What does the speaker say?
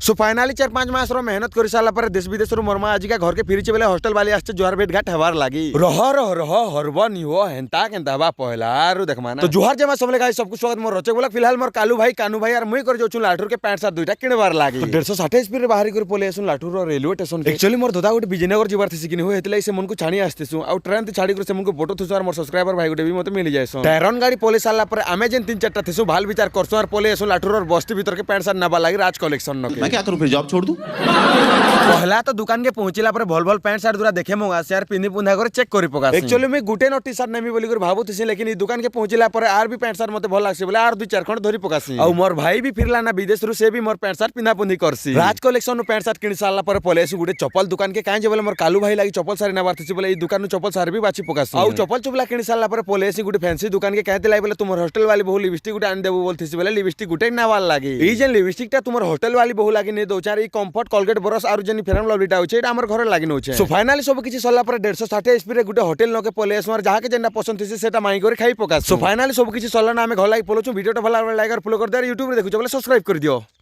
सो finally 4-5 मास मेहनत कर सारा पर देश विदेश मरमा आज का घर के फिरी बेले हॉस्टल वाली आसছে जोहार भेट घाट हवार लागी रह हरबा नि हो हेंता केंता बा पहला आरो देखमा ना तो जोहार जमा सबले गाइस सब कुछ स्वागत मोर रचे बोला फिलहाल मोर कालू भाई कानू भाई यार मुई कर जो लाठुर के पैंट साथ दुइटा किनबार लागी 160 स्पीड रे बाहरी कर पोले सुन लाठुर रेलवे स्टेशन एक्चुअली मोर दादा गोटे विजयनगर जीवार थी कि हो हेतले से मन को छाणी आस्तेसु आ ट्रेन ते छाड़ी कर से मन को फोटो थुसु मोर सब्सक्राइबर भाई गोटे भी मते मिल जायसो टैरन गाड़ी पोले साला पर आमे जेन 3-4टा थेसु भाल विचार करसु और पोले सुन लाठुर और बस्ती भीतर के पैंट साथ नबा लागी राज कलेक्शन न मैं क्या करूं फिर जॉब छोड़ दूं। पहला तो दुकान के पहुंचला पर भल भल पैंट शर्ट दूरा देखे मंगा से यार पिंदी पुंधा कर चेक करी पका एक्चुअली में गुटे न टी शर्ट नेमी बोली कर भाबुतिसी लेकिन ई दुकान के पहुंचला पर आर भी पैंट शर्ट मते भल लागसे बोले आर 2-4 खंड धरी पकासी और मोर भाई भी फिरला ना विदेश रु से भी मोर पैंट शर्ट पिंधा पुंधी करसी राज कलेक्शन नु पैंट शर्ट किन साला पर पलेसु गुटे चप्पल दुकान के काहे जे बोले मोर कालू भाई लागी चप्पल सारी ना बारतिसी बोले ई दुकान नु चप्पल सारी भी बाची पकासी और चप्पल चुपला किन साला पर पलेसि गुटे फैंसी दुकान के कहते लाई बोले तुम हॉस्टल वाली बहु लिपस्टिक गुटे आन देबो बोलतिसी बोले लिपस्टिक गुटे ना वाल लागी ई जेन लिपस्टिक ता तुमर हॉस्टल वाली बहु लागी ने दो चार ई कंफर्ट कोलगेट ब्रश आरो जेन फेरम लवलीटा होचे एटा हमर घर लागी नोचे सो फाइनली सब किछि सल्ला पर 160 स्पीड रे गुटे होटल नके पले असमर जहा के जेना पसंद थिसे सेटा माई करे खाई पका सो फाइनली सब किछि सल्ला ना हमें घर लागी पलोछु वीडियो तो भला लाइक और फॉलो कर दे यूट्यूब रे देखु बोले सब्सक्राइब कर दियो।